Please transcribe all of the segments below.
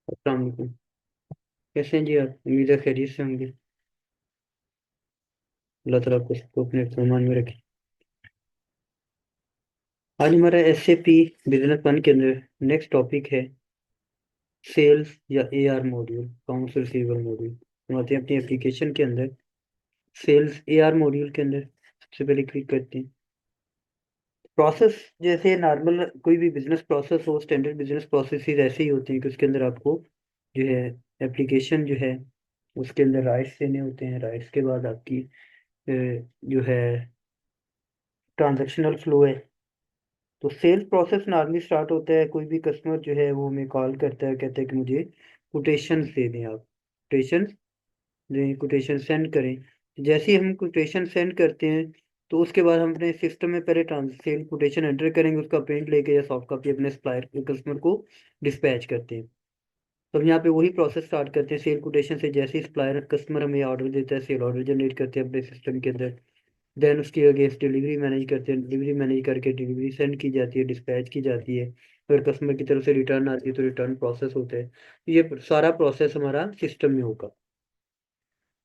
अस्सलाम वालेकुम। कैसे हैं जी आप? उम्मीद है खैरियत से होंगे। अल्लाह ताला आपको सबको अपने फरमान में रखे। आज हमारा एसएपी बिजनेस वन के अंदर नेक्स्ट टॉपिक है सेल्स या AR module, accounts receivable module. हम आते हैं अपनी एप्लीकेशन के अंदर सेल्स एआर मॉड्यूल के अंदर। सबसे पहले क्लिक करते हैं प्रोसेस। जैसे नॉर्मल कोई भी बिजनेस प्रोसेस हो, स्टैंडर्ड बिजनेस प्रोसेसेस ऐसे ही होते हैं कि उसके अंदर आपको जो है एप्लीकेशन जो है उसके अंदर राइट्स देने होते हैं। राइट्स के बाद आपकी जो है ट्रांजेक्शनल फ्लो है। तो सेल्स प्रोसेस नॉर्मली स्टार्ट होता है, कोई भी कस्टमर जो है वो हमें कॉल करता है, कहता है कि मुझे कोटेशन दे दें, आप कोटेशन दें, कोटेशन सेंड करें। जैसे ही हम कोटेशन सेंड करते हैं तो उसके बाद हम अपने सिस्टम में पहले सेल कोटेशन एंटर करेंगे, उसका प्रिंट लेके या सॉफ्ट कॉपी अपने सप्लायर कस्टमर को डिस्पैच करते हैं। तो हम यहाँ पे वही प्रोसेस स्टार्ट करते हैं सेल कोटेशन से। जैसे ही सप्लायर कस्टमर हमें ऑर्डर देता है, सेल ऑर्डर जनरेट करते हैं अपने सिस्टम के अंदर। देन उसके अगेंस्ट डिलीवरी मैनेज करते हैं, डिलीवरी मैनेज करके डिलीवरी सेंड की जाती है, डिस्पैच की जाती है। अगर कस्टमर की तरफ से रिटर्न आती है तो रिटर्न प्रोसेस होता है। तो ये सारा प्रोसेस हमारा सिस्टम में होगा।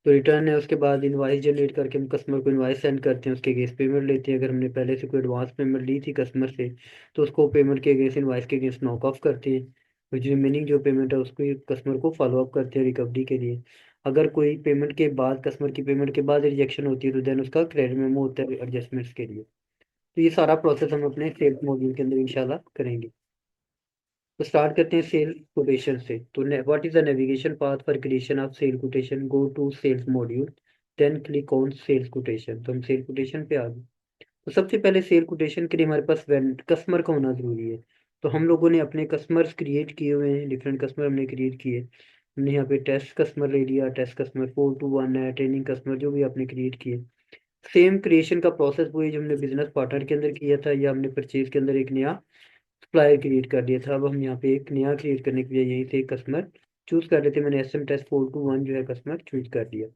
तो रिटर्न है, उसके बाद इनवाइस जनरेट करके हम कस्टमर को इनवाइस सेंड करते हैं, उसके अगेंस्ट पेमेंट लेते हैं। अगर हमने पहले से कोई एडवांस पेमेंट ली थी कस्टमर से तो उसको पेमेंट के अगेंस्ट, इनवाइस के अगेंस्ट नॉक ऑफ करते हैं। और जो रिमेनिंग जो पेमेंट है उसको कस्टमर को फॉलो अप करते हैं रिकवरी के लिए। अगर कोई पेमेंट के बाद, कस्टमर की पेमेंट के बाद रिजेक्शन होती है तो देन उसका क्रेडिट मेमो होता है एडजस्टमेंट्स के लिए। तो ये सारा प्रोसेस हम अपने सेल्स मॉड्यूल के अंदर इंशाल्लाह करेंगे। तो स्टार्ट करते हैं सेल कोटेशन से। तो what is the navigation path for creation of sale quotation? Go to sales module, then click on sales quotation. तो हम सेल कोटेशन पे आ गए। तो सबसे पहले सेल कोटेशन के लिए हमारे पास कस्टमर का होना जरूरी है। तो हम लोगों ने अपने कस्टमर्स क्रिएट किए हुए हैं, डिफरेंट कस्टमर हमने क्रिएट किए। हमने यहाँ पे टेस्ट कस्टमर ले लिया, टेस्ट कस्टमर 421 है, ट्रेनिंग कस्टमर जो भी आपने क्रिएट किए। सेम क्रिएशन का प्रोसेस वही जो हमने बिजनेस पार्टनर के अंदर किया था, या हमने परचेज के अंदर एक नया सप्लायर क्रिएट कर दिया था। अब हम यहाँ पे एक नया क्रिएट करने के लिए यहीं से एक कस्टमर चूज कर लेते हैं। मैंने एस एम टेस्ट 421 जो है कस्टमर चूज कर दिया।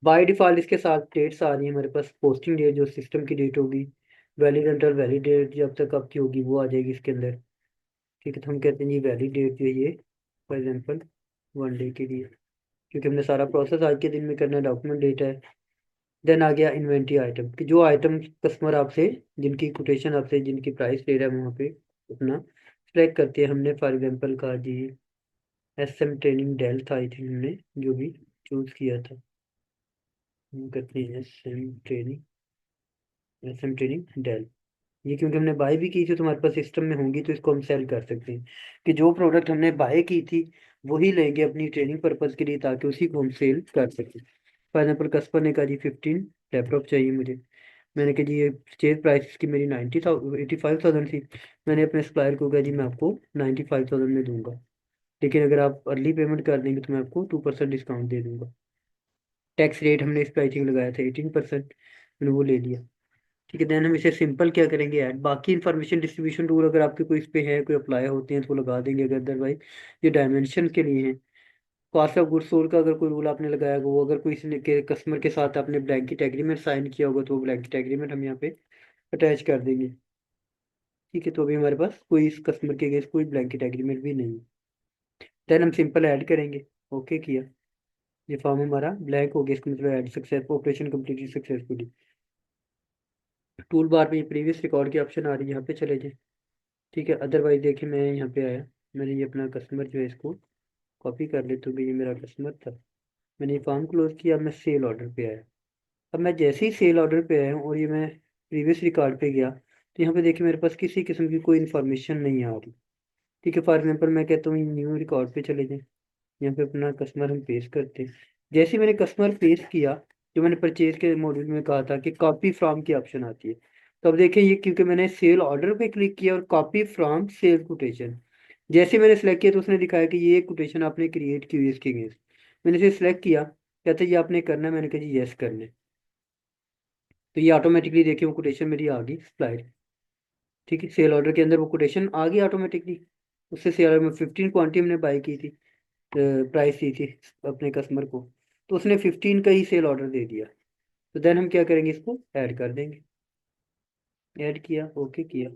बाय डिफॉल्ट इसके साथ डेट्स आ रही है हमारे पास। पोस्टिंग डेट जो सिस्टम की डेट होगी, वैलिड अंडर वैलिड डेट जब तक आपकी होगी वो आ जाएगी इसके अंदर। ठीक है, तो हम कहते हैं जी वैलिड डेट जो है ये फॉर एग्जाम्पल 1 डे के लिए, क्योंकि हमने सारा प्रोसेस आज के दिन में करना है। डॉक्यूमेंट डेट है। देन आ गया इन्वेंट्री आइटम, कि जो आइटम कस्टमर आपसे, जिनकी कोटेशन आपसे, जिनकी प्राइस ले रहा है वहाँ पे अपना सेलेक्ट करते हैं। हमने फॉर एग्जांपल कहा G S M training deal था, आई थिंक हमने जो भी चूज किया था। हम करते हैं एस एम ट्रेनिंग डेल। ये क्योंकि हमने बाय भी की थी तो हमारे पास सिस्टम में होंगी, तो इसको हम सेल कर सकते हैं कि जो प्रोडक्ट हमने बाय की थी वही लेंगे अपनी ट्रेनिंग पर्पज के लिए, ताकि उसी को हम सेल कर सकें। फॉर एग्जाम्पल कस्टमर ने कहा जी 15 लैपटॉप चाहिए मुझे। मैंने कहा जी ये परचेज प्राइस इसकी मेरी 85,000 थी। मैंने अपने सप्लायर को कहा जी मैं आपको 95,000 में दूंगा, लेकिन अगर आप अर्ली पेमेंट कर देंगे तो मैं आपको 2% डिस्काउंट दे दूंगा। टैक्स रेट हमने इस प्राइसिंग लगाया था 18%। मैंने वो ले लिया। ठीक है, देन हम इसे सिंपल क्या करेंगे ऐड। बाकी इन्फॉर्मेशन डिस्ट्रीब्यूशन रूल अगर आपके कोई इस पे है, कोई अप्लाई होते हैं तो वो लगा देंगे, अगर अदरवाइज ये डायमेंशन के लिए है। कॉस्ट ऑफ गुड्स सोल्ड का अगर कोई रूल आपने लगाया होगा, वो अगर कोई इसने के कस्टमर के साथ आपने ब्लैंकेट एग्रीमेंट साइन किया होगा तो वो ब्लैंकेट एग्रीमेंट हम यहाँ पे अटैच कर देंगे। ठीक है, तो अभी हमारे पास कोई इस कस्टमर के अगेंस्ट कोई ब्लैंकेट एग्रीमेंट भी नहीं है। देन हम सिंपल ऐड करेंगे। ओके किया, ये फॉर्म हमारा ब्लैंक हो गया, इसका मतलब add success, operation completed successfully. Tool bar में प्रीवियस रिकॉर्ड की ऑप्शन आ रही है, यहाँ पे चले जाए। ठीक है, अदरवाइज देखिए मैं यहाँ पे आया, मैंने ये अपना कस्टमर जो है इसको कॉपी कर लेता हूँ कि ये मेरा कस्टमर था। मैंने ये फॉर्म क्लोज किया, मैं सेल ऑर्डर पे आया। अब मैं जैसे ही सेल ऑर्डर पे आया हूँ और ये मैं प्रीवियस रिकॉर्ड पे गया तो यहाँ पे देखिए मेरे पास किसी किस्म की कोई इन्फॉर्मेशन नहीं आ रही। ठीक है, फॉर एग्जाम्पल मैं कहता हूँ न्यू रिकॉर्ड पे चले जाएं। यहाँ पे अपना कस्टमर हम पेस्ट करते हैं। जैसे ही मैंने कस्टमर पेस्ट किया, जो मैंने परचेज के मॉड्यूल में कहा था कि कॉपी फ्रॉम की ऑप्शन आती है। तो अब देखिए ये क्योंकि मैंने सेल ऑर्डर पे क्लिक किया और कॉपी फ्रॉम सेल कोटेशन, जैसे मैंने सेलेक्ट किया तो उसने दिखाया कि ये कोटेशन आपने क्रिएट की हुई है इसके अगेंस्ट। मैंने इसे सेलेक्ट किया, कहते ये आपने करना है, मैंने कहा जी यस करने। तो ये ऑटोमेटिकली देखिए वो कोटेशन मेरी आ गई सप्लायर। ठीक है, सेल ऑर्डर के अंदर वो कोटेशन आ गई ऑटोमेटिकली। उससे सेल ऑर्डर में 15 क्वांटिटी हमने बाई की थी, प्राइस दी थी अपने कस्टमर को, तो उसने 15 का ही सेल ऑर्डर दे दिया। तो देन हम क्या करेंगे, इसको ऐड कर देंगे। ऐड किया, ओके किया।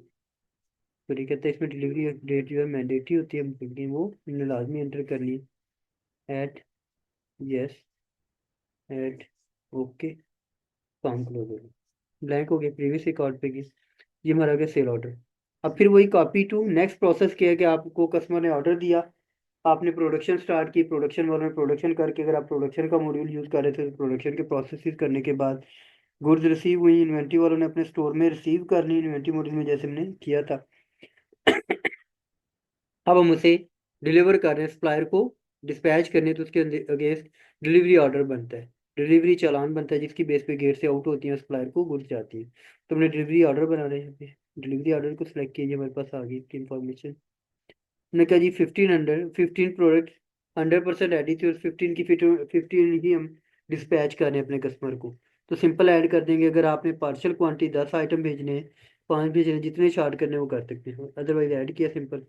सॉरी, कहते हैं इसमें डिलीवरी डेट जो है मैंडेटरी होती है, क्योंकि वो हमने लाजमी एंटर करनी है। एट, यस, एट, ओके, काम क्लोज हो गया, ब्लैंक हो गया, प्रीवियस रिकॉर्ड पे की। ये हमारा आ गया सेल ऑर्डर। अब फिर वही कॉपी टू नेक्स्ट प्रोसेस किया कि आपको कस्टमर ने ऑर्डर दिया, आपने प्रोडक्शन स्टार्ट की, प्रोडक्शन वालों ने प्रोडक्शन करके, अगर आप प्रोडक्शन का मॉड्यूल यूज़ कर रहे थे तो प्रोडक्शन के प्रोसेस करने के बाद गुड्स रिसीव हुई, इन्वेंट्री वालों ने अपने स्टोर में रिसीव करनी, इन्वेंट्री मॉड्यूल में जैसे हमने किया था। अब हम उसे डिलीवर कर रहे हैं सप्लायर को, डिस्पैच करने, तो उसके अगेंस्ट डिलीवरी ऑर्डर बनता है, डिलीवरी चालान बनता है, जिसकी बेस पे गेट से आउट होती है, सप्लायर को गुड्स जाती है। तो हमने डिलीवरी ऑर्डर बना रहे हैं यहाँ पे, डिलीवरी ऑर्डर को सिलेक्ट कीजिए, हमारे पास आ गई इसकी इन्फॉर्मेशन। हमने कहा जी 15 प्रोडक्ट 100% रेडी थी, और 15 की 15 ही हम डिस्पैच कर रहे हैं अपने कस्टमर को। तो सिंपल ऐड कर देंगे, अगर आपने पार्शल क्वांटिटी 10 आइटम भेजने हैं, 5 भेजने हैं, जितने शार्ट करने हैं वो कर सकते हैं, अदरवाइज ऐड किया simple,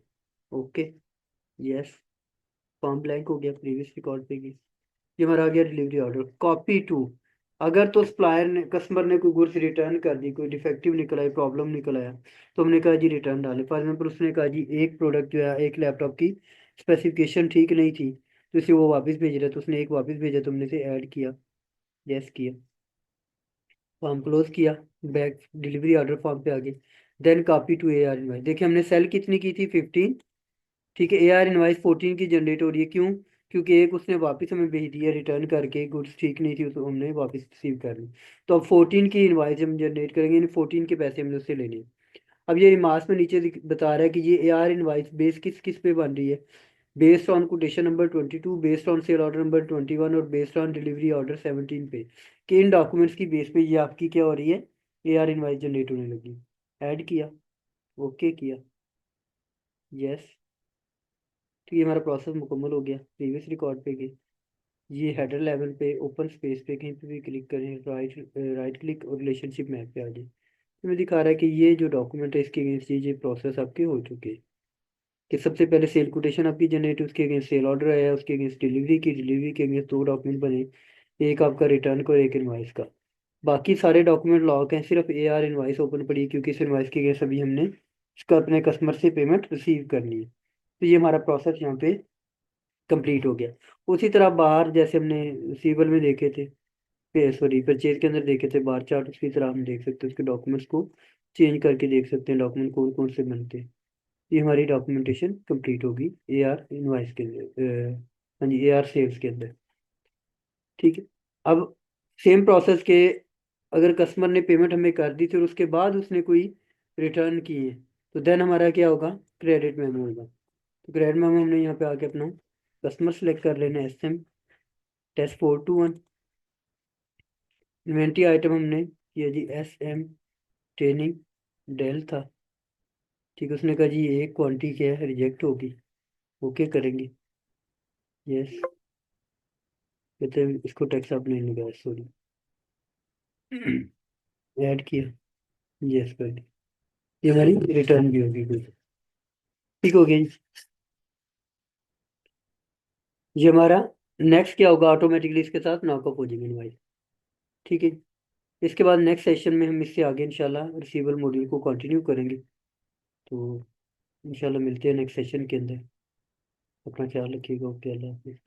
okay, yes, form blank हो गया, प्रीवियस रिकॉर्ड पे की। ये हमारा आ गया डिलीवरी ऑर्डर। कॉपी टू, अगर तो सप्लायर ने, कस्टमर ने कोई गुड्स रिटर्न कर दी, कोई डिफेक्टिव निकल आया, प्रॉब्लम निकल आया, तो हमने कहा जी रिटर्न डालें। फॉर एग्जाम्पल उसने कहा जी एक प्रोडक्ट जो है, एक लैपटॉप की स्पेसिफिकेशन ठीक नहीं थी, तो इसे वो वापस भेज रहा है, तो उसने एक वापस भेजा, तो हमने इसे ऐड किया, यस किया, फॉर्म क्लोज किया, बैक डिलीवरी ऑर्डर फॉर्म पे आ गए। Then copy to A R invoice, देखिए हमने सेल कितनी की थी, 15, ठीक है, ए आर इनवाइस 14 की जनरेट हो रही है, क्यों? क्योंकि एक उसने वापस हमें भेज दिया रिटर्न करके, गुड्स ठीक नहीं थी, तो हमने वापस रिसीव कर ली। तो अब 14 की इनवाइस हम जनरेट करेंगे, यानी 14 के पैसे हमने उससे लेने हैं। अब ये रिमार्क्स में नीचे बता रहा है कि ये ए आर इनवाइस बेस किस किस पे बन रही है, based on quotation number 22, based on sale order number 21, और बेस्ड ऑन डिलीवरी ऑर्डर 17 पे, कि इन डॉक्यूमेंट्स की बेस पे ये आपकी क्या हो रही है, ए आर इनवाइस जनरेट होने लगी। ऐड किया, ओके किया, यस। तो ये हमारा प्रोसेस मुकम्मल हो गया, प्रीवियस रिकॉर्ड पे गए, ये हेडर लेवल पे ओपन स्पेस पे कहीं पे भी क्लिक करें, राइट क्लिक और रिलेशनशिप मैप पे आ जाए, तो मैं दिखा रहा है कि ये जो डॉक्यूमेंट है इसके अगेंस्ट ये प्रोसेस आपके हो चुके हैं, कि सबसे पहले सेल कोटेशन आपकी जनरेट हुई, उसके अगेंस्ट सेल ऑर्डर आया, उसके अगेंस्ट डिलीवरी के अगेंस्ट 2 डॉक्यूमेंट बने, एक आपका रिटर्न का और एक इनवाइस का। बाकी सारे डॉक्यूमेंट लॉक हैं, सिर्फ ए आर इनवाइस ओपन पड़ी है, क्योंकि इस इनवाइस के अगेंस्ट अभी हमने इसका अपने कस्टमर से पेमेंट रिसीव करनी है। तो ये हमारा प्रोसेस यहाँ पे कंप्लीट हो गया। उसी तरह बाहर जैसे हमने रिसीवल में देखे थे, सॉरी परचेज के अंदर देखे थे बार चार्ट, उसी तरह हम देख सकते हैं उसके डॉक्यूमेंट्स को चेंज करके देख सकते हैं, डॉक्यूमेंट कौन कौन से बनते हैं। ये हमारी डॉक्यूमेंटेशन कंप्लीट होगी ए आर इनवाइस के अंदर, हाँ जी, ए आर सेल्स के अंदर, ठीक है। अब सेम प्रोसेस के, अगर कस्टमर ने पेमेंट हमें कर दी थी और उसके बाद उसने कोई रिटर्न किए, तो देन हमारा क्या होगा, क्रेडिट मेमो होगा। तो क्रेडिट मेमो हमने यहाँ पे आके अपना कस्टमर सेलेक्ट कर लेना, S M test 421, inventory item हमने किया G S M training deal था, ठीक है, उसने कहा जी ये एक क्वांटिटी क्या है, रिजेक्ट होगी, ओके करेंगे, यस, कहते हैं इसको टैक्स आप नहीं लगाया, सॉरी, ऐड किया, यस कर दिया, ये हमारी रिटर्न भी होगी कुछ, ठीक हो गया जी। ये हमारा नेक्स्ट क्या होगा, ऑटोमेटिकली इसके साथ नॉकअप हो जाएंगे इनवाइस, ठीक है। इसके बाद नेक्स्ट सेशन में हम इससे आगे इंशाल्लाह रिसीवल मॉड्यूल को कंटिन्यू करेंगे। तो इंशाल्लाह मिलते हैं नेक्स्ट सेशन के अंदर, अपना ख्याल रखिएगा, ओके, अल्लाह हाफिज़।